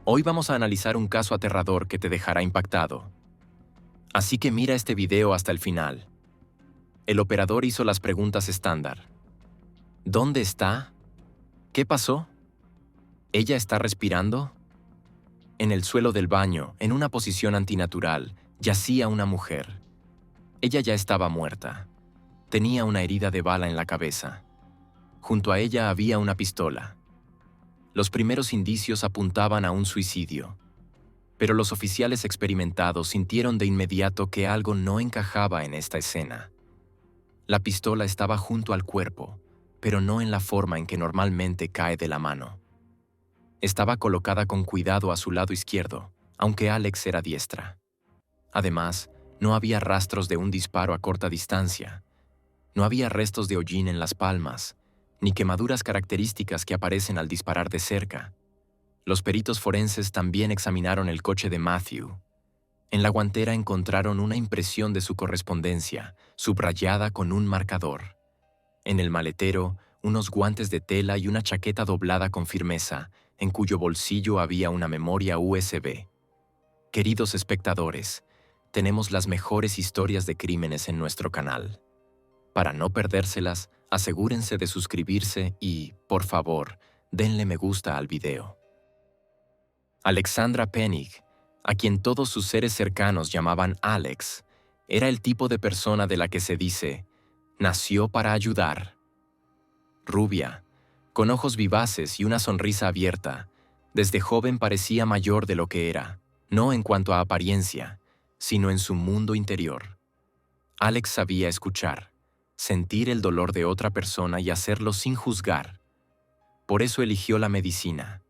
Hoy vamos a analizar un caso aterrador que te dejará impactado. Así que mira este video hasta el final. El operador hizo las preguntas estándar. ¿Dónde está? ¿Qué pasó? ¿Ella está respirando? En el suelo del baño, en una posición antinatural, yacía una mujer. Ella ya estaba muerta. Tenía una herida de bala en la cabeza. Junto a ella había una pistola. Los primeros indicios apuntaban a un suicidio. Pero los oficiales experimentados sintieron de inmediato que algo no encajaba en esta escena. La pistola estaba junto al cuerpo, pero no en la forma en que normalmente cae de la mano. Estaba colocada con cuidado a su lado izquierdo, aunque Alex era diestra. Además, no había rastros de un disparo a corta distancia. No había restos de hollín en las palmas, ni quemaduras características que aparecen al disparar de cerca. Los peritos forenses también examinaron el coche de Matthew. En la guantera encontraron una impresión de su correspondencia, subrayada con un marcador. En el maletero, unos guantes de tela y una chaqueta doblada con firmeza, en cuyo bolsillo había una memoria USB. Queridos espectadores, tenemos las mejores historias de crímenes en nuestro canal. Para no perdérselas, asegúrense de suscribirse y, por favor, denle me gusta al video. Alexandra Penning, a quien todos sus seres cercanos llamaban Alex, era el tipo de persona de la que se dice, nació para ayudar. Rubia, con ojos vivaces y una sonrisa abierta, desde joven parecía mayor de lo que era, no en cuanto a apariencia, sino en su mundo interior. Alex sabía escuchar, sentir el dolor de otra persona y hacerlo sin juzgar. Por eso eligió la medicina,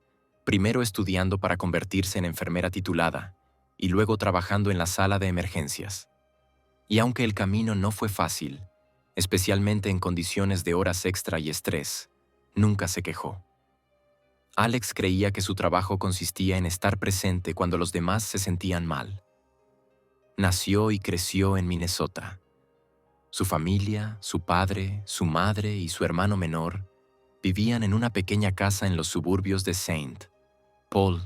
primero estudiando para convertirse en enfermera titulada y luego trabajando en la sala de emergencias. Y aunque el camino no fue fácil, especialmente en condiciones de horas extra y estrés, nunca se quejó. Alex creía que su trabajo consistía en estar presente cuando los demás se sentían mal. Nació y creció en Minnesota. Su familia, su padre, su madre y su hermano menor vivían en una pequeña casa en los suburbios de St. Paul,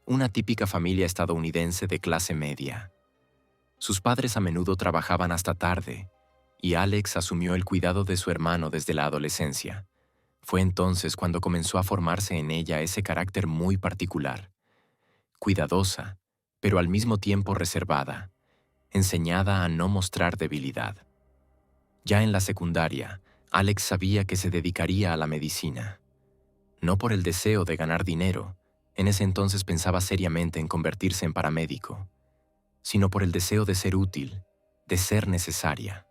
una típica familia estadounidense de clase media. Sus padres a menudo trabajaban hasta tarde, y Alex asumió el cuidado de su hermano desde la adolescencia. Fue entonces cuando comenzó a formarse en ella ese carácter muy particular, cuidadosa, pero al mismo tiempo reservada, enseñada a no mostrar debilidad. Ya en la secundaria, Alex sabía que se dedicaría a la medicina. No por el deseo de ganar dinero, en ese entonces pensaba seriamente en convertirse en paramédico, sino por el deseo de ser útil, de ser necesaria.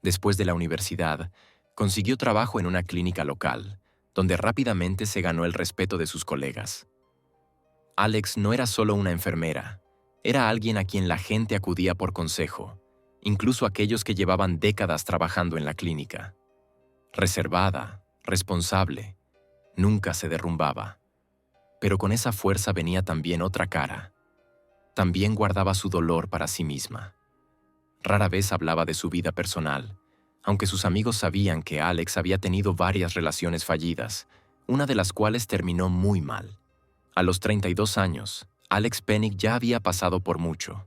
Después de la universidad, consiguió trabajo en una clínica local, donde rápidamente se ganó el respeto de sus colegas. Alex no era solo una enfermera, era alguien a quien la gente acudía por consejo, incluso aquellos que llevaban décadas trabajando en la clínica. Reservada, responsable, nunca se derrumbaba. Pero con esa fuerza venía también otra cara. También guardaba su dolor para sí misma. Rara vez hablaba de su vida personal, aunque sus amigos sabían que Alex había tenido varias relaciones fallidas, una de las cuales terminó muy mal. A los 32 años, Alex Penning ya había pasado por mucho.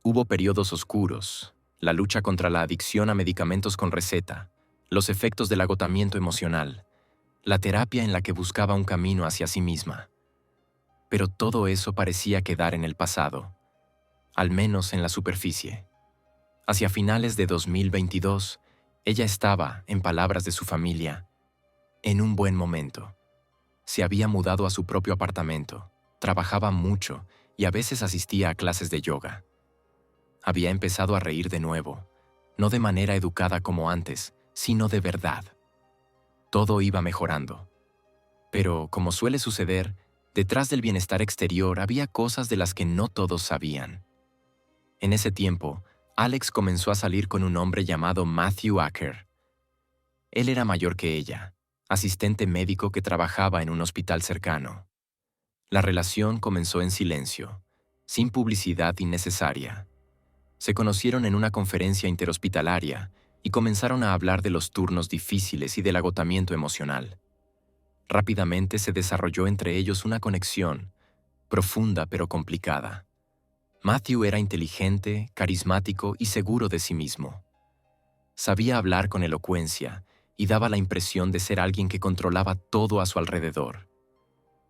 Hubo periodos oscuros, la lucha contra la adicción a medicamentos con receta, los efectos del agotamiento emocional, la terapia en la que buscaba un camino hacia sí misma. Pero todo eso parecía quedar en el pasado, al menos en la superficie. Hacia finales de 2022, ella estaba, en palabras de su familia, en un buen momento. Se había mudado a su propio apartamento, trabajaba mucho y a veces asistía a clases de yoga. Había empezado a reír de nuevo, no de manera educada como antes, sino de verdad. Todo iba mejorando. Pero, como suele suceder, detrás del bienestar exterior había cosas de las que no todos sabían. En ese tiempo, Alex comenzó a salir con un hombre llamado Matthew Acker. Él era mayor que ella, asistente médico que trabajaba en un hospital cercano. La relación comenzó en silencio, sin publicidad innecesaria. Se conocieron en una conferencia interhospitalaria y comenzaron a hablar de los turnos difíciles y del agotamiento emocional. Rápidamente se desarrolló entre ellos una conexión, profunda pero complicada. Matthew era inteligente, carismático y seguro de sí mismo. Sabía hablar con elocuencia y daba la impresión de ser alguien que controlaba todo a su alrededor.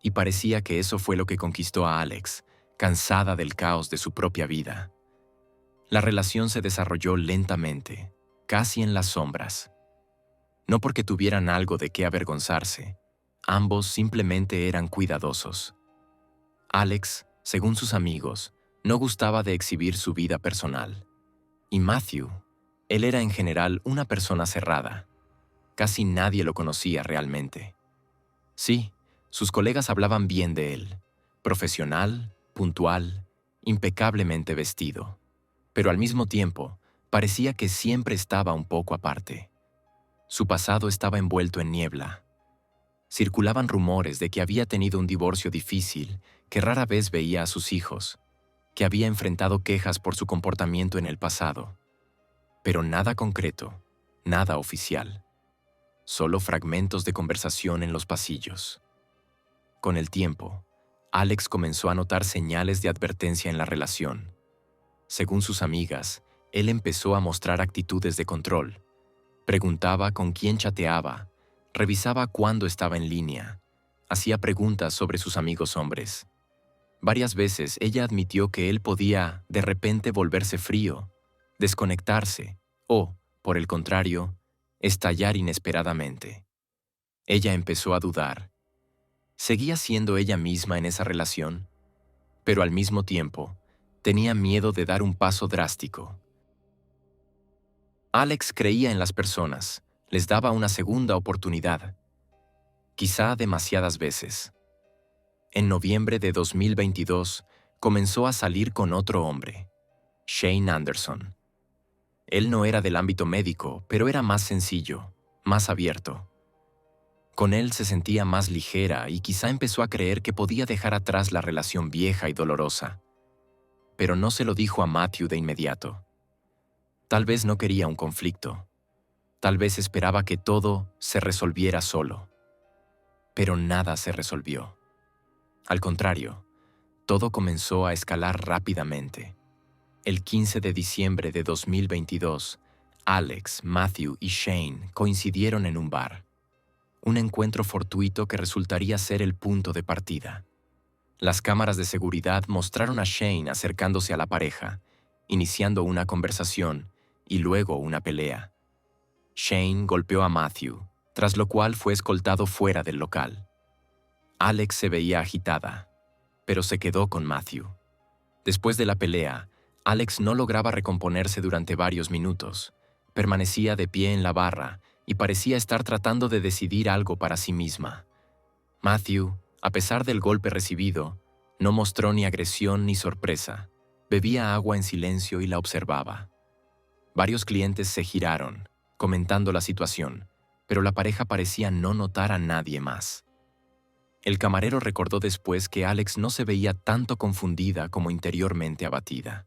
Y parecía que eso fue lo que conquistó a Alex, cansada del caos de su propia vida. La relación se desarrolló lentamente, casi en las sombras. No porque tuvieran algo de qué avergonzarse, ambos simplemente eran cuidadosos. Alex, según sus amigos, no gustaba de exhibir su vida personal. Y Matthew, él era en general una persona cerrada. Casi nadie lo conocía realmente. Sí, sus colegas hablaban bien de él, profesional, puntual, impecablemente vestido. Pero al mismo tiempo, parecía que siempre estaba un poco aparte. Su pasado estaba envuelto en niebla. Circulaban rumores de que había tenido un divorcio difícil, que rara vez veía a sus hijos, que había enfrentado quejas por su comportamiento en el pasado. Pero nada concreto, nada oficial. Solo fragmentos de conversación en los pasillos. Con el tiempo, Alex comenzó a notar señales de advertencia en la relación. Según sus amigas, él empezó a mostrar actitudes de control. Preguntaba con quién chateaba, revisaba cuándo estaba en línea, hacía preguntas sobre sus amigos hombres. Varias veces ella admitió que él podía, de repente, volverse frío, desconectarse o, por el contrario, estallar inesperadamente. Ella empezó a dudar. ¿Seguía siendo ella misma en esa relación? Pero al mismo tiempo, tenía miedo de dar un paso drástico. Alex creía en las personas, les daba una segunda oportunidad, quizá demasiadas veces. En noviembre de 2022, comenzó a salir con otro hombre, Shane Anderson. Él no era del ámbito médico, pero era más sencillo, más abierto. Con él se sentía más ligera y quizá empezó a creer que podía dejar atrás la relación vieja y dolorosa. Pero no se lo dijo a Matthew de inmediato. Tal vez no quería un conflicto. Tal vez esperaba que todo se resolviera solo. Pero nada se resolvió. Al contrario, todo comenzó a escalar rápidamente. El 15 de diciembre de 2022, Alex, Matthew y Shane coincidieron en un bar. Un encuentro fortuito que resultaría ser el punto de partida. Las cámaras de seguridad mostraron a Shane acercándose a la pareja, iniciando una conversación y luego una pelea. Shane golpeó a Matthew, tras lo cual fue escoltado fuera del local. Alex se veía agitada, pero se quedó con Matthew. Después de la pelea, Alex no lograba recomponerse durante varios minutos. Permanecía de pie en la barra y parecía estar tratando de decidir algo para sí misma. Matthew, a pesar del golpe recibido, no mostró ni agresión ni sorpresa. Bebía agua en silencio y la observaba. Varios clientes se giraron, comentando la situación, pero la pareja parecía no notar a nadie más. El camarero recordó después que Alex no se veía tanto confundida como interiormente abatida.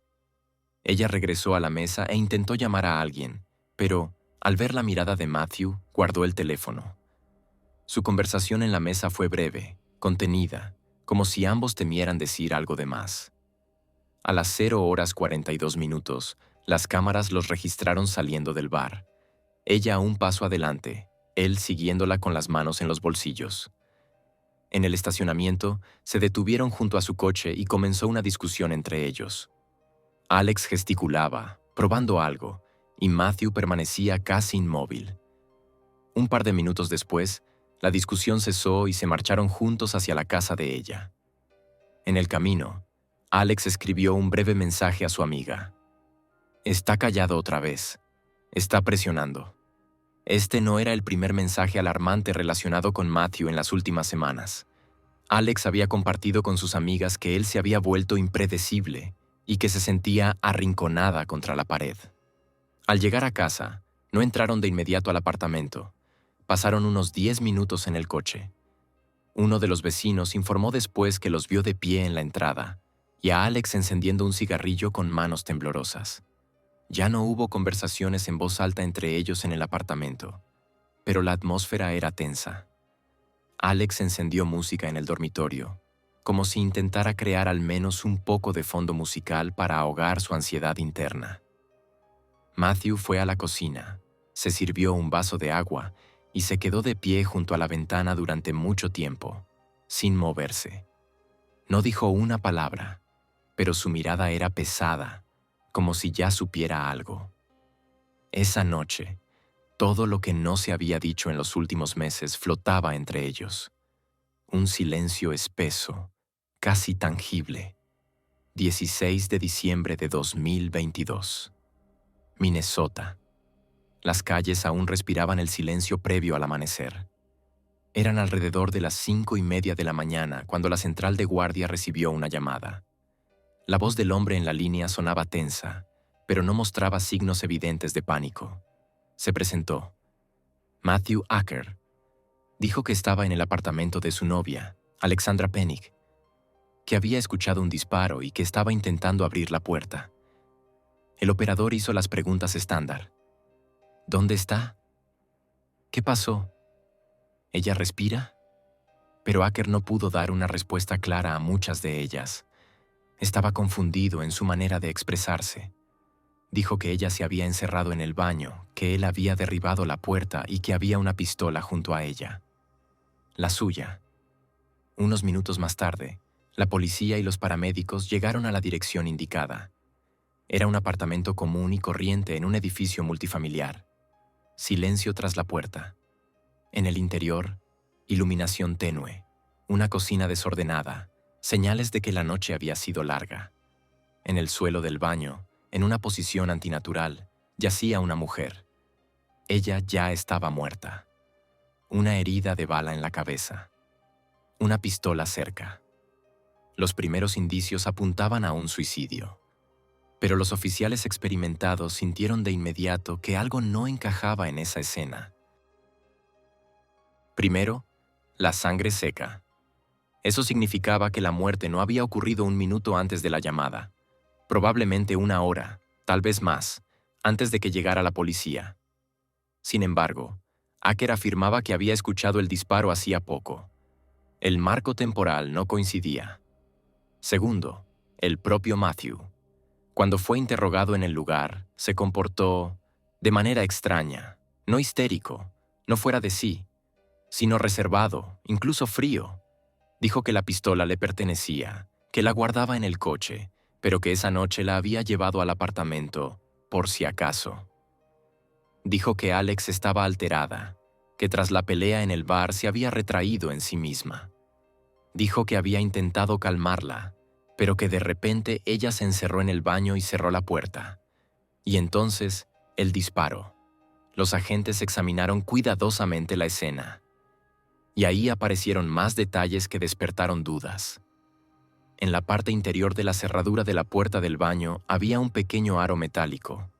Ella regresó a la mesa e intentó llamar a alguien, pero, al ver la mirada de Matthew, guardó el teléfono. Su conversación en la mesa fue breve, contenida, como si ambos temieran decir algo de más. A las 0:42, las cámaras los registraron saliendo del bar. Ella un paso adelante, él siguiéndola con las manos en los bolsillos. En el estacionamiento, se detuvieron junto a su coche y comenzó una discusión entre ellos. Alex gesticulaba, probando algo, y Matthew permanecía casi inmóvil. Un par de minutos después, la discusión cesó y se marcharon juntos hacia la casa de ella. En el camino, Alex escribió un breve mensaje a su amiga. Está callado otra vez. Está presionando. Este no era el primer mensaje alarmante relacionado con Matthew en las últimas semanas. Alex había compartido con sus amigas que él se había vuelto impredecible y que se sentía arrinconada contra la pared. Al llegar a casa, no entraron de inmediato al apartamento. Pasaron unos 10 minutos en el coche. Uno de los vecinos informó después que los vio de pie en la entrada y a Alex encendiendo un cigarrillo con manos temblorosas. Ya no hubo conversaciones en voz alta entre ellos en el apartamento, pero la atmósfera era tensa. Alex encendió música en el dormitorio, como si intentara crear al menos un poco de fondo musical para ahogar su ansiedad interna. Matthew fue a la cocina, se sirvió un vaso de agua y se quedó de pie junto a la ventana durante mucho tiempo, sin moverse. No dijo una palabra, pero su mirada era pesada, como si ya supiera algo. Esa noche, todo lo que no se había dicho en los últimos meses flotaba entre ellos. Un silencio espeso, casi tangible. 16 de diciembre de 2022. Minnesota. Las calles aún respiraban el silencio previo al amanecer. Eran alrededor de las 5:30 de la mañana cuando la central de guardia recibió una llamada. La voz del hombre en la línea sonaba tensa, pero no mostraba signos evidentes de pánico. Se presentó. Matthew Acker. Dijo que estaba en el apartamento de su novia, Alexandra Pennick, que había escuchado un disparo y que estaba intentando abrir la puerta. El operador hizo las preguntas estándar. ¿Dónde está? ¿Qué pasó? ¿Ella respira? Pero Acker no pudo dar una respuesta clara a muchas de ellas. Estaba confundido en su manera de expresarse. Dijo que ella se había encerrado en el baño, que él había derribado la puerta y que había una pistola junto a ella. La suya. Unos minutos más tarde, la policía y los paramédicos llegaron a la dirección indicada. Era un apartamento común y corriente en un edificio multifamiliar. Silencio tras la puerta. En el interior, iluminación tenue, una cocina desordenada, señales de que la noche había sido larga. En el suelo del baño, en una posición antinatural, yacía una mujer. Ella ya estaba muerta. Una herida de bala en la cabeza. Una pistola cerca. Los primeros indicios apuntaban a un suicidio. Pero los oficiales experimentados sintieron de inmediato que algo no encajaba en esa escena. Primero, la sangre seca. Eso significaba que la muerte no había ocurrido un minuto antes de la llamada. Probablemente una hora, tal vez más, antes de que llegara la policía. Sin embargo, Acker afirmaba que había escuchado el disparo hacía poco. El marco temporal no coincidía. Segundo, el propio Matthew. Cuando fue interrogado en el lugar, se comportó de manera extraña, no histérico, no fuera de sí, sino reservado, incluso frío. Dijo que la pistola le pertenecía, que la guardaba en el coche, pero que esa noche la había llevado al apartamento, por si acaso. Dijo que Alex estaba alterada, que tras la pelea en el bar se había retraído en sí misma. Dijo que había intentado calmarla, pero que de repente ella se encerró en el baño y cerró la puerta. Y entonces, el disparo. Los agentes examinaron cuidadosamente la escena. Y ahí aparecieron más detalles que despertaron dudas. En la parte interior de la cerradura de la puerta del baño había un pequeño aro metálico.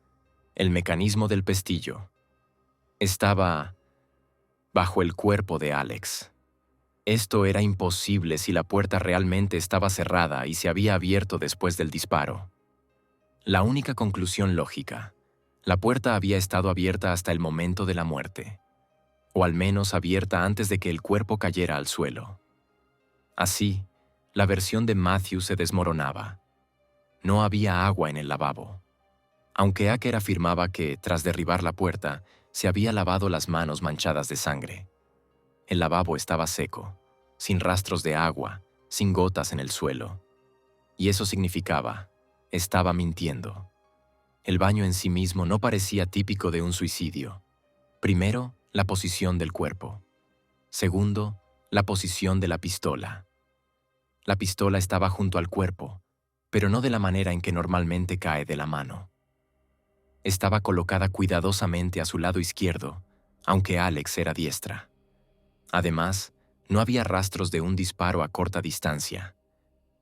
El mecanismo del pestillo. Estaba bajo el cuerpo de Alex. Esto era imposible si la puerta realmente estaba cerrada y se había abierto después del disparo. La única conclusión lógica: la puerta había estado abierta hasta el momento de la muerte, o al menos abierta antes de que el cuerpo cayera al suelo. Así, la versión de Matthew se desmoronaba. No había agua en el lavabo. Aunque Acker afirmaba que, tras derribar la puerta, se había lavado las manos manchadas de sangre. El lavabo estaba seco, sin rastros de agua, sin gotas en el suelo. Y eso significaba: estaba mintiendo. El baño en sí mismo no parecía típico de un suicidio. Primero, la posición del cuerpo. Segundo, la posición de la pistola. La pistola estaba junto al cuerpo, pero no de la manera en que normalmente cae de la mano. Estaba colocada cuidadosamente a su lado izquierdo, aunque Alex era diestra. Además, no había rastros de un disparo a corta distancia,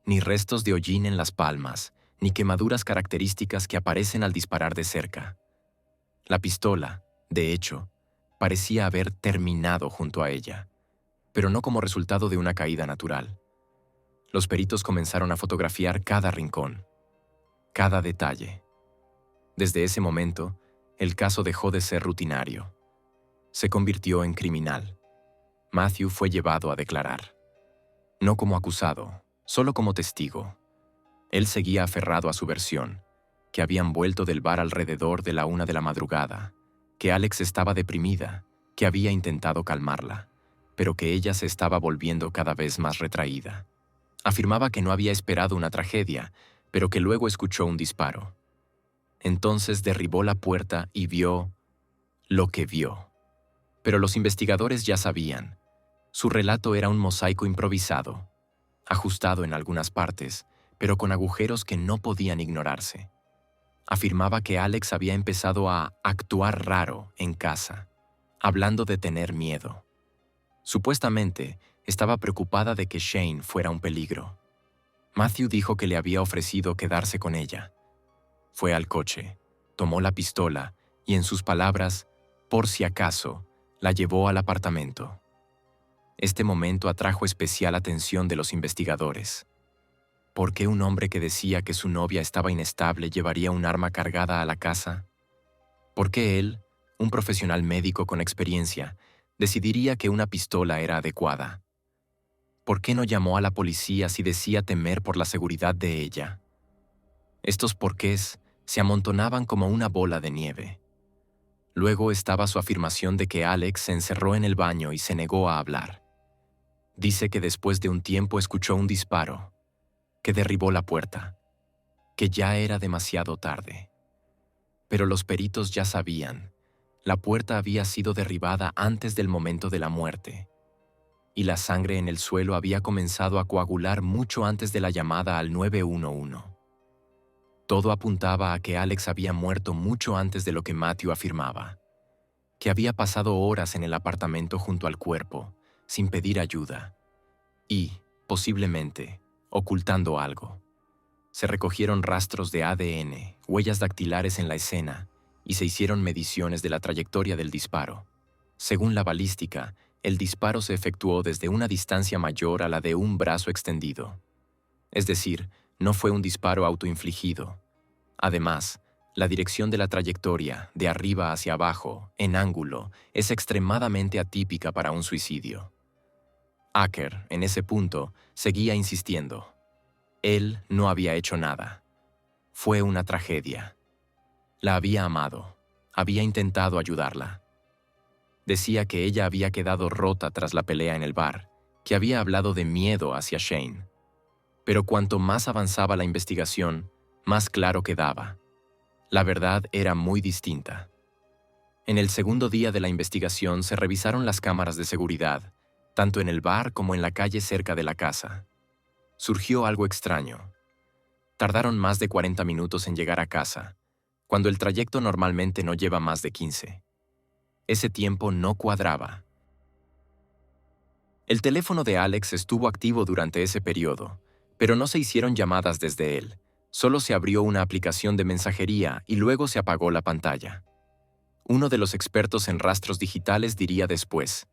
ni restos de hollín en las palmas, ni quemaduras características que aparecen al disparar de cerca. La pistola, de hecho, parecía haber terminado junto a ella, pero no como resultado de una caída natural. Los peritos comenzaron a fotografiar cada rincón, cada detalle. Desde ese momento, el caso dejó de ser rutinario. Se convirtió en criminal. Matthew fue llevado a declarar. No como acusado, solo como testigo. Él seguía aferrado a su versión, que habían vuelto del bar alrededor de la 1 de la madrugada, que Alex estaba deprimida, que había intentado calmarla, pero que ella se estaba volviendo cada vez más retraída. Afirmaba que no había esperado una tragedia, pero que luego escuchó un disparo. Entonces derribó la puerta y vio lo que vio. Pero los investigadores ya sabían. Su relato era un mosaico improvisado, ajustado en algunas partes, pero con agujeros que no podían ignorarse. Afirmaba que Alex había empezado a actuar raro en casa, hablando de tener miedo. Supuestamente, estaba preocupada de que Shane fuera un peligro. Matthew dijo que le había ofrecido quedarse con ella. Fue al coche, tomó la pistola y, en sus palabras, por si acaso, la llevó al apartamento. Este momento atrajo especial atención de los investigadores. ¿Por qué un hombre que decía que su novia estaba inestable llevaría un arma cargada a la casa? ¿Por qué él, un profesional médico con experiencia, decidiría que una pistola era adecuada? ¿Por qué no llamó a la policía si decía temer por la seguridad de ella? Estos porqués se amontonaban como una bola de nieve. Luego estaba su afirmación de que Alex se encerró en el baño y se negó a hablar. Dice que después de un tiempo escuchó un disparo, que derribó la puerta, que ya era demasiado tarde. Pero los peritos ya sabían, la puerta había sido derribada antes del momento de la muerte, y la sangre en el suelo había comenzado a coagular mucho antes de la llamada al 911. Todo apuntaba a que Alex había muerto mucho antes de lo que Matthew afirmaba, que había pasado horas en el apartamento junto al cuerpo, sin pedir ayuda, y, posiblemente, ocultando algo. Se recogieron rastros de ADN, huellas dactilares en la escena, y se hicieron mediciones de la trayectoria del disparo. Según la balística, el disparo se efectuó desde una distancia mayor a la de un brazo extendido. Es decir, no fue un disparo autoinfligido. Además, la dirección de la trayectoria, de arriba hacia abajo, en ángulo, es extremadamente atípica para un suicidio. Acker, en ese punto, seguía insistiendo. Él no había hecho nada. Fue una tragedia. La había amado. Había intentado ayudarla. Decía que ella había quedado rota tras la pelea en el bar, que había hablado de miedo hacia Shane. Pero cuanto más avanzaba la investigación, más claro quedaba. La verdad era muy distinta. En el segundo día de la investigación se revisaron las cámaras de seguridad, tanto en el bar como en la calle cerca de la casa. Surgió algo extraño. Tardaron más de 40 minutos en llegar a casa, cuando el trayecto normalmente no lleva más de 15. Ese tiempo no cuadraba. El teléfono de Alex estuvo activo durante ese periodo, pero no se hicieron llamadas desde él. Solo se abrió una aplicación de mensajería y luego se apagó la pantalla. Uno de los expertos en rastros digitales diría después: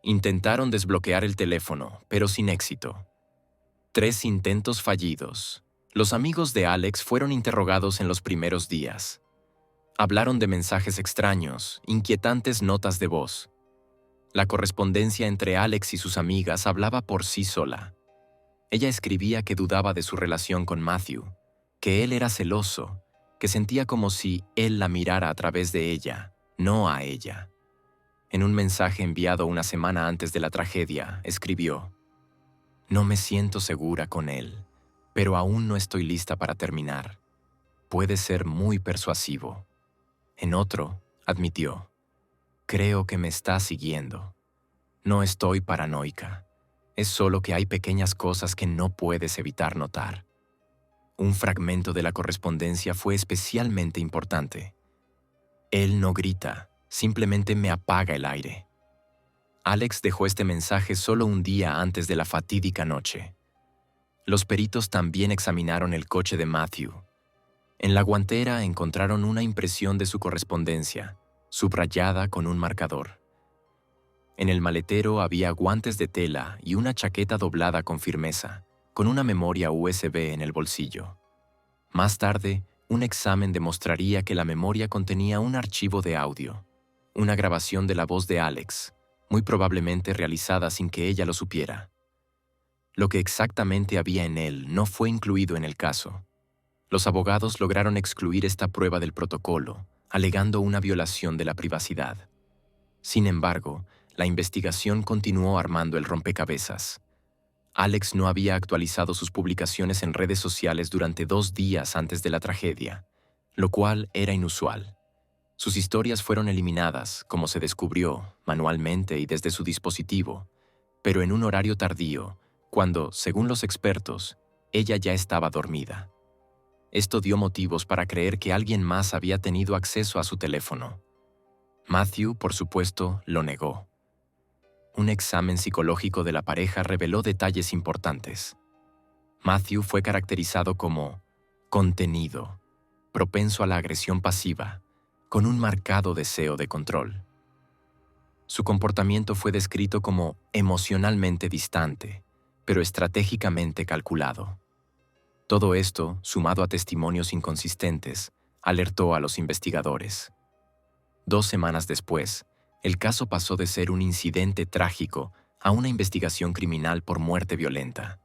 intentaron desbloquear el teléfono, pero sin éxito. 3 intentos fallidos. Los amigos de Alex fueron interrogados en los primeros días. Hablaron de mensajes extraños, inquietantes notas de voz. La correspondencia entre Alex y sus amigas hablaba por sí sola. Ella escribía que dudaba de su relación con Matthew, que él era celoso, que sentía como si él la mirara a través de ella, no a ella. En un mensaje enviado una semana antes de la tragedia, escribió: «No me siento segura con él, pero aún no estoy lista para terminar. Puede ser muy persuasivo». En otro, admitió: «Creo que me está siguiendo. No estoy paranoica. Es solo que hay pequeñas cosas que no puedes evitar notar». Un fragmento de la correspondencia fue especialmente importante. «Él no grita, simplemente me apaga el aire». Alex dejó este mensaje solo un día antes de la fatídica noche. Los peritos también examinaron el coche de Matthew. En la guantera encontraron una impresión de su correspondencia, subrayada con un marcador. En el maletero había guantes de tela y una chaqueta doblada con firmeza, con una memoria USB en el bolsillo. Más tarde, un examen demostraría que la memoria contenía un archivo de audio, una grabación de la voz de Alex, muy probablemente realizada sin que ella lo supiera. Lo que exactamente había en él no fue incluido en el caso. Los abogados lograron excluir esta prueba del protocolo, alegando una violación de la privacidad. Sin embargo, la investigación continuó armando el rompecabezas. Alex no había actualizado sus publicaciones en redes sociales durante 2 días antes de la tragedia, lo cual era inusual. Sus historias fueron eliminadas, como se descubrió, manualmente y desde su dispositivo, pero en un horario tardío, cuando, según los expertos, ella ya estaba dormida. Esto dio motivos para creer que alguien más había tenido acceso a su teléfono. Matthew, por supuesto, lo negó. Un examen psicológico de la pareja reveló detalles importantes. Matthew fue caracterizado como contenido, propenso a la agresión pasiva, con un marcado deseo de control. Su comportamiento fue descrito como emocionalmente distante, pero estratégicamente calculado. Todo esto, sumado a testimonios inconsistentes, alertó a los investigadores. 2 semanas después, el caso pasó de ser un incidente trágico a una investigación criminal por muerte violenta.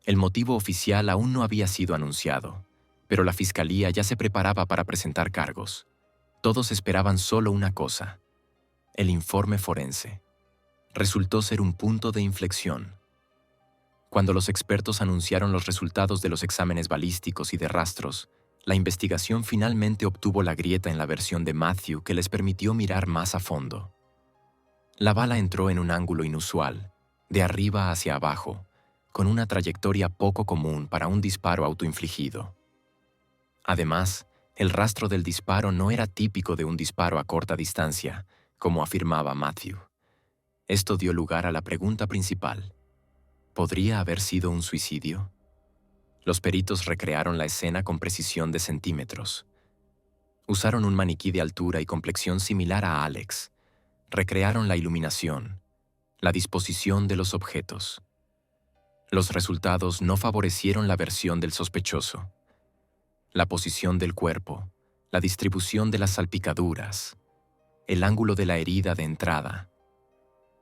El motivo oficial aún no había sido anunciado, pero la fiscalía ya se preparaba para presentar cargos. Todos esperaban solo una cosa: el informe forense. Resultó ser un punto de inflexión. Cuando los expertos anunciaron los resultados de los exámenes balísticos y de rastros, la investigación finalmente obtuvo la grieta en la versión de Matthew que les permitió mirar más a fondo. La bala entró en un ángulo inusual, de arriba hacia abajo, con una trayectoria poco común para un disparo autoinfligido. Además, el rastro del disparo no era típico de un disparo a corta distancia, como afirmaba Matthew. Esto dio lugar a la pregunta principal: ¿podría haber sido un suicidio? Los peritos recrearon la escena con precisión de centímetros. Usaron un maniquí de altura y complexión similar a Alex. Recrearon la iluminación, la disposición de los objetos. Los resultados no favorecieron la versión del sospechoso. La posición del cuerpo, la distribución de las salpicaduras, el ángulo de la herida de entrada.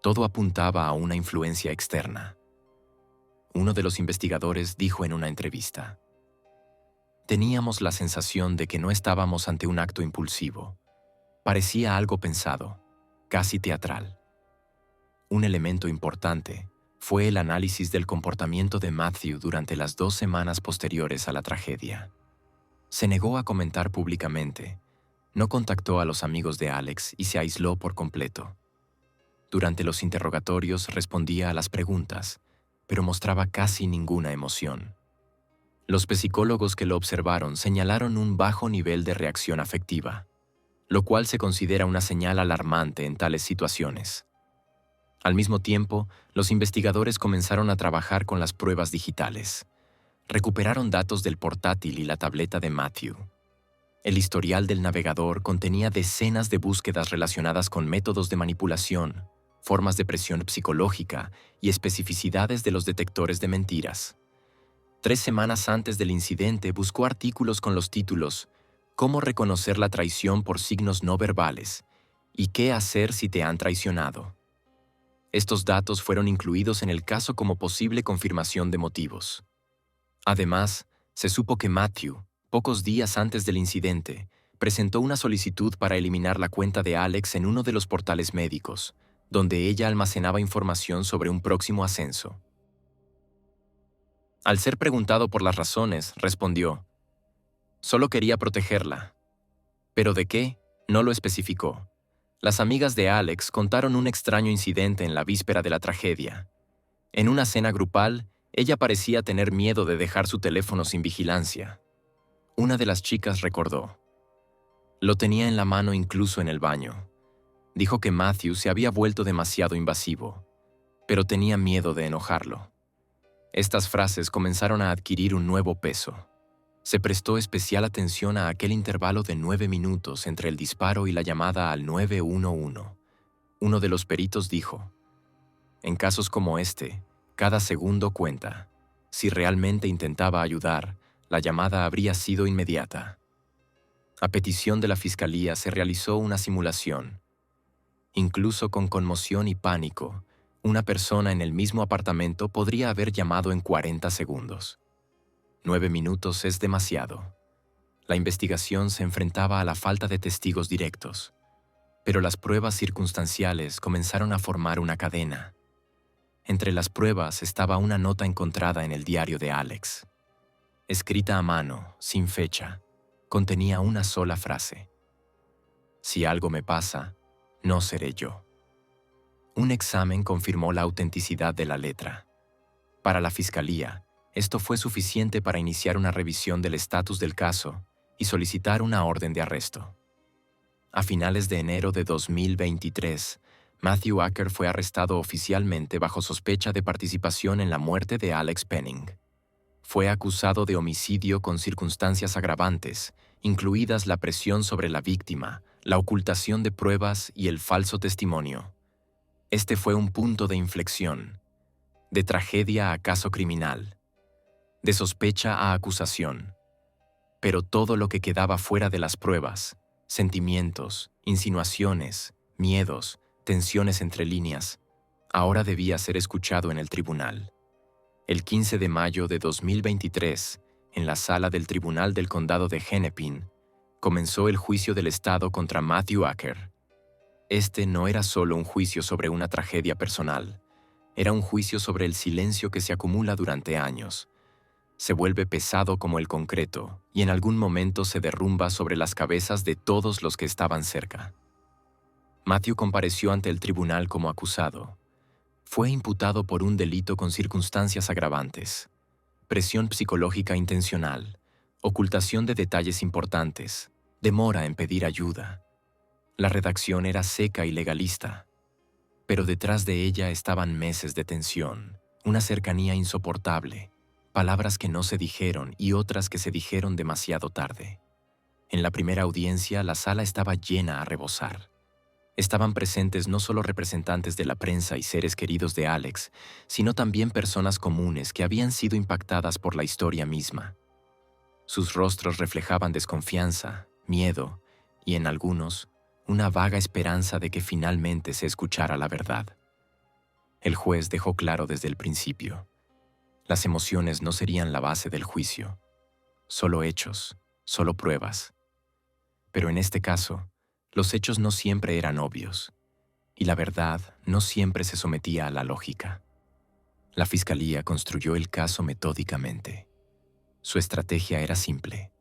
Todo apuntaba a una influencia externa. Uno de los investigadores dijo en una entrevista: «Teníamos la sensación de que no estábamos ante un acto impulsivo. Parecía algo pensado, casi teatral». Un elemento importante fue el análisis del comportamiento de Matthew durante las 2 semanas posteriores a la tragedia. Se negó a comentar públicamente, no contactó a los amigos de Alex y se aisló por completo. Durante los interrogatorios respondía a las preguntas, pero mostraba casi ninguna emoción. Los psicólogos que lo observaron señalaron un bajo nivel de reacción afectiva, lo cual se considera una señal alarmante en tales situaciones. Al mismo tiempo, los investigadores comenzaron a trabajar con las pruebas digitales. Recuperaron datos del portátil y la tableta de Matthew. El historial del navegador contenía decenas de búsquedas relacionadas con métodos de manipulación, formas de presión psicológica y especificidades de los detectores de mentiras. 3 semanas antes del incidente buscó artículos con los títulos «Cómo reconocer la traición por signos no verbales» y «¿Qué hacer si te han traicionado?». Estos datos fueron incluidos en el caso como posible confirmación de motivos. Además, se supo que Matthew, pocos días antes del incidente, presentó una solicitud para eliminar la cuenta de Alex en uno de los portales médicos, donde ella almacenaba información sobre un próximo ascenso. Al ser preguntado por las razones, respondió: «Solo quería protegerla». ¿Pero de qué? No lo especificó. Las amigas de Alex contaron un extraño incidente en la víspera de la tragedia. En una cena grupal, ella parecía tener miedo de dejar su teléfono sin vigilancia. Una de las chicas recordó: «Lo tenía en la mano incluso en el baño». Dijo que Matthew se había vuelto demasiado invasivo, pero tenía miedo de enojarlo. Estas frases comenzaron a adquirir un nuevo peso. Se prestó especial atención a aquel intervalo de 9 minutos entre el disparo y la llamada al 911. Uno de los peritos dijo: «En casos como este, cada segundo cuenta. Si realmente intentaba ayudar, la llamada habría sido inmediata». A petición de la fiscalía se realizó una simulación. Incluso con conmoción y pánico, una persona en el mismo apartamento podría haber llamado en 40 segundos. 9 minutos es demasiado. La investigación se enfrentaba a la falta de testigos directos, pero las pruebas circunstanciales comenzaron a formar una cadena. Entre las pruebas estaba una nota encontrada en el diario de Alex. Escrita a mano, sin fecha, contenía una sola frase: "Si algo me pasa, no seré yo". Un examen confirmó la autenticidad de la letra. Para la fiscalía, esto fue suficiente para iniciar una revisión del estatus del caso y solicitar una orden de arresto. A finales de enero de 2023, Matthew Acker fue arrestado oficialmente bajo sospecha de participación en la muerte de Alex Penning. Fue acusado de homicidio con circunstancias agravantes, incluidas la presión sobre la víctima, la ocultación de pruebas y el falso testimonio. Este fue un punto de inflexión, de tragedia a caso criminal, de sospecha a acusación. Pero todo lo que quedaba fuera de las pruebas, sentimientos, insinuaciones, miedos, tensiones entre líneas, ahora debía ser escuchado en el tribunal. El 15 de mayo de 2023, en la sala del Tribunal del Condado de Hennepin, comenzó el juicio del Estado contra Matthew Acker. Este no era solo un juicio sobre una tragedia personal, era un juicio sobre el silencio que se acumula durante años. Se vuelve pesado como el concreto y en algún momento se derrumba sobre las cabezas de todos los que estaban cerca. Matthew compareció ante el tribunal como acusado. Fue imputado por un delito con circunstancias agravantes: presión psicológica intencional, ocultación de detalles importantes, demora en pedir ayuda. La redacción era seca y legalista, pero detrás de ella estaban meses de tensión, una cercanía insoportable, palabras que no se dijeron y otras que se dijeron demasiado tarde. En la primera audiencia, la sala estaba llena a rebosar. Estaban presentes no solo representantes de la prensa y seres queridos de Alex, sino también personas comunes que habían sido impactadas por la historia misma. Sus rostros reflejaban desconfianza, miedo y, en algunos, una vaga esperanza de que finalmente se escuchara la verdad. El juez dejó claro desde el principio: las emociones no serían la base del juicio, solo hechos, solo pruebas. Pero en este caso, los hechos no siempre eran obvios, y la verdad no siempre se sometía a la lógica. La fiscalía construyó el caso metódicamente. Su estrategia era simple: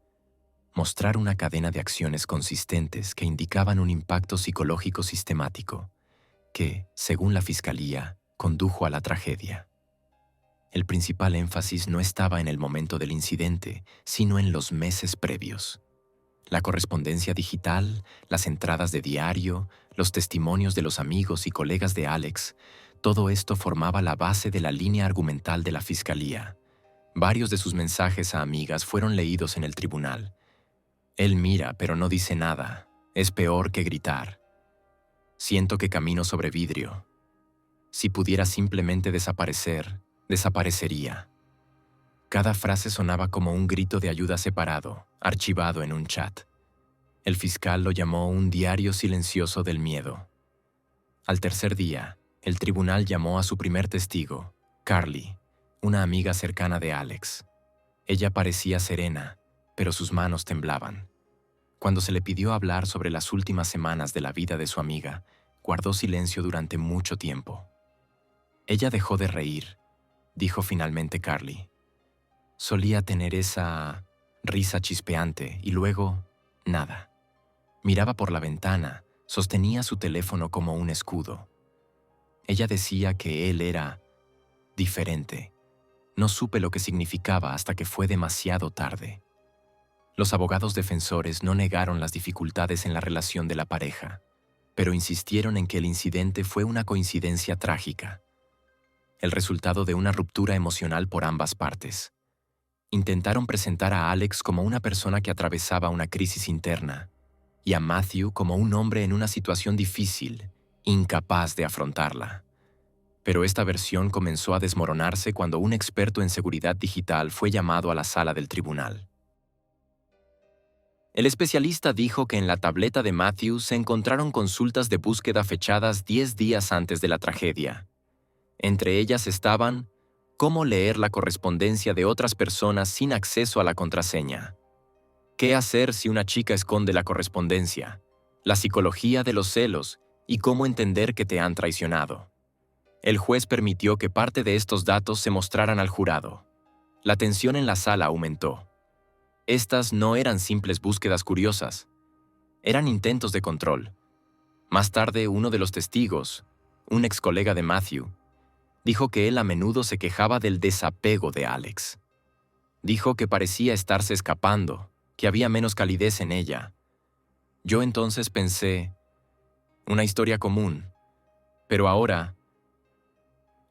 mostrar una cadena de acciones consistentes que indicaban un impacto psicológico sistemático, que, según la fiscalía, condujo a la tragedia. El principal énfasis no estaba en el momento del incidente, sino en los meses previos. La correspondencia digital, las entradas de diario, los testimonios de los amigos y colegas de Alex, todo esto formaba la base de la línea argumental de la fiscalía. Varios de sus mensajes a amigas fueron leídos en el tribunal. Él mira, pero no dice nada. Es peor que gritar. Siento que camino sobre vidrio. Si pudiera simplemente desaparecer, desaparecería. Cada frase sonaba como un grito de ayuda separado, archivado en un chat. El fiscal lo llamó un diario silencioso del miedo. Al tercer día, el tribunal llamó a su primer testigo, Carly, una amiga cercana de Alex. Ella parecía serena, pero sus manos temblaban. Cuando se le pidió hablar sobre las últimas semanas de la vida de su amiga, guardó silencio durante mucho tiempo. Ella dejó de reír, dijo finalmente Carly. Solía tener esa risa chispeante y luego, nada. Miraba por la ventana, sostenía su teléfono como un escudo. Ella decía que él era diferente. No supe lo que significaba hasta que fue demasiado tarde. Los abogados defensores no negaron las dificultades en la relación de la pareja, pero insistieron en que el incidente fue una coincidencia trágica, el resultado de una ruptura emocional por ambas partes. Intentaron presentar a Alex como una persona que atravesaba una crisis interna y a Matthew como un hombre en una situación difícil, incapaz de afrontarla. Pero esta versión comenzó a desmoronarse cuando un experto en seguridad digital fue llamado a la sala del tribunal. El especialista dijo que en la tableta de Matthew se encontraron consultas de búsqueda fechadas 10 días antes de la tragedia. Entre ellas estaban cómo leer la correspondencia de otras personas sin acceso a la contraseña, qué hacer si una chica esconde la correspondencia, la psicología de los celos y cómo entender que te han traicionado. El juez permitió que parte de estos datos se mostraran al jurado. La tensión en la sala aumentó. Estas no eran simples búsquedas curiosas, eran intentos de control. Más tarde, uno de los testigos, un ex colega de Matthew, dijo que él a menudo se quejaba del desapego de Alex. Dijo que parecía estarse escapando, que había menos calidez en ella. Yo entonces pensé, una historia común, pero ahora,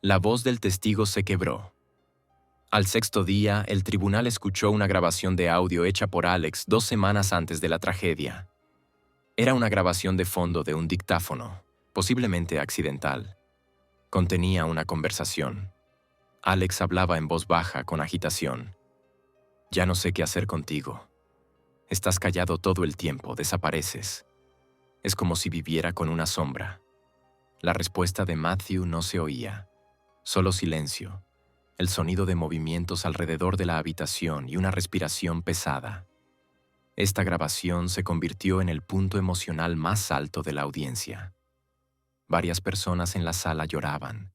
la voz del testigo se quebró. Al sexto día, el tribunal escuchó una grabación de audio hecha por Alex 2 semanas antes de la tragedia. Era una grabación de fondo de un dictáfono, posiblemente accidental. Contenía una conversación. Alex hablaba en voz baja, con agitación. Ya no sé qué hacer contigo. Estás callado todo el tiempo, desapareces. Es como si viviera con una sombra. La respuesta de Matthew no se oía. Solo silencio. El sonido de movimientos alrededor de la habitación y una respiración pesada. Esta grabación se convirtió en el punto emocional más alto de la audiencia. Varias personas en la sala lloraban.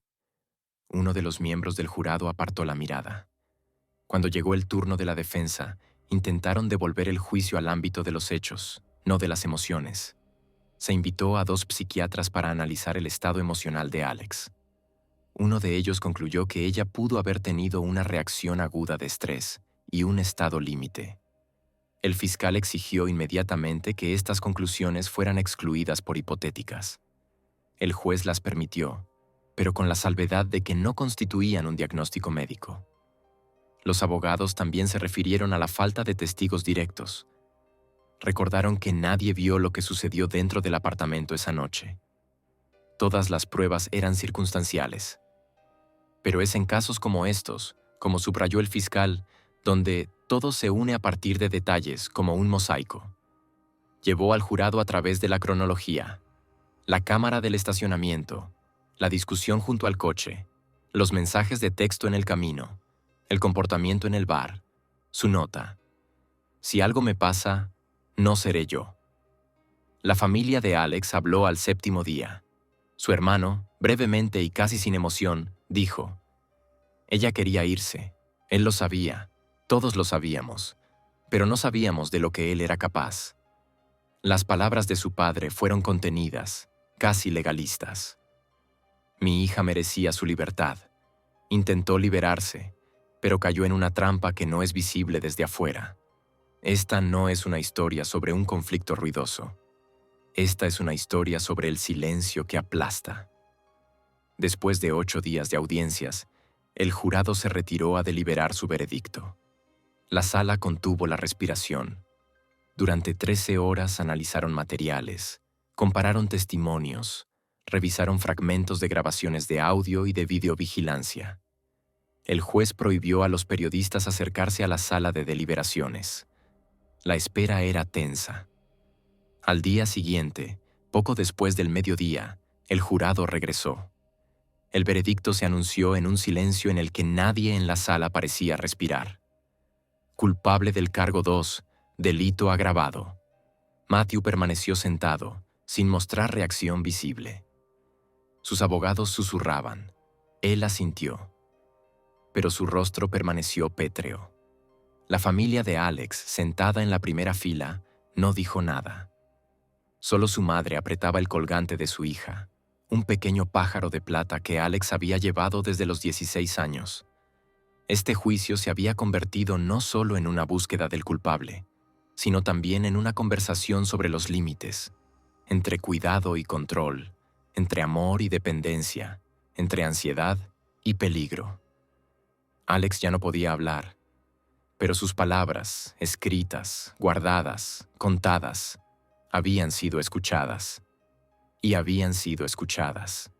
Uno de los miembros del jurado apartó la mirada. Cuando llegó el turno de la defensa, intentaron devolver el juicio al ámbito de los hechos, no de las emociones. Se invitó a 2 psiquiatras para analizar el estado emocional de Alex. Uno de ellos concluyó que ella pudo haber tenido una reacción aguda de estrés y un estado límite. El fiscal exigió inmediatamente que estas conclusiones fueran excluidas por hipotéticas. El juez las permitió, pero con la salvedad de que no constituían un diagnóstico médico. Los abogados también se refirieron a la falta de testigos directos. Recordaron que nadie vio lo que sucedió dentro del apartamento esa noche. Todas las pruebas eran circunstanciales. Pero es en casos como estos, como subrayó el fiscal, donde todo se une a partir de detalles como un mosaico. Llevó al jurado a través de la cronología, la cámara del estacionamiento, la discusión junto al coche, los mensajes de texto en el camino, el comportamiento en el bar, su nota. Si algo me pasa, no seré yo. La familia de Alex habló al 7º día. Su hermano, brevemente y casi sin emoción, dijo: ella quería irse, él lo sabía, todos lo sabíamos, pero no sabíamos de lo que él era capaz. Las palabras de su padre fueron contenidas, casi legalistas. Mi hija merecía su libertad. Intentó liberarse, pero cayó en una trampa que no es visible desde afuera. Esta no es una historia sobre un conflicto ruidoso. Esta es una historia sobre el silencio que aplasta. Después de 8 días de audiencias, el jurado se retiró a deliberar su veredicto. La sala contuvo la respiración. Durante 13 horas analizaron materiales, compararon testimonios, revisaron fragmentos de grabaciones de audio y de videovigilancia. El juez prohibió a los periodistas acercarse a la sala de deliberaciones. La espera era tensa. Al día siguiente, poco después del mediodía, el jurado regresó. El veredicto se anunció en un silencio en el que nadie en la sala parecía respirar. Culpable del cargo 2, delito agravado. Matthew permaneció sentado, sin mostrar reacción visible. Sus abogados susurraban. Él asintió. Pero su rostro permaneció pétreo. La familia de Alex, sentada en la primera fila, no dijo nada. Solo su madre apretaba el colgante de su hija, un pequeño pájaro de plata que Alex había llevado desde los 16 años. Este juicio se había convertido no solo en una búsqueda del culpable, sino también en una conversación sobre los límites, entre cuidado y control, entre amor y dependencia, entre ansiedad y peligro. Alex ya no podía hablar, pero sus palabras, escritas, guardadas, contadas, habían sido escuchadas. Y habían sido escuchadas.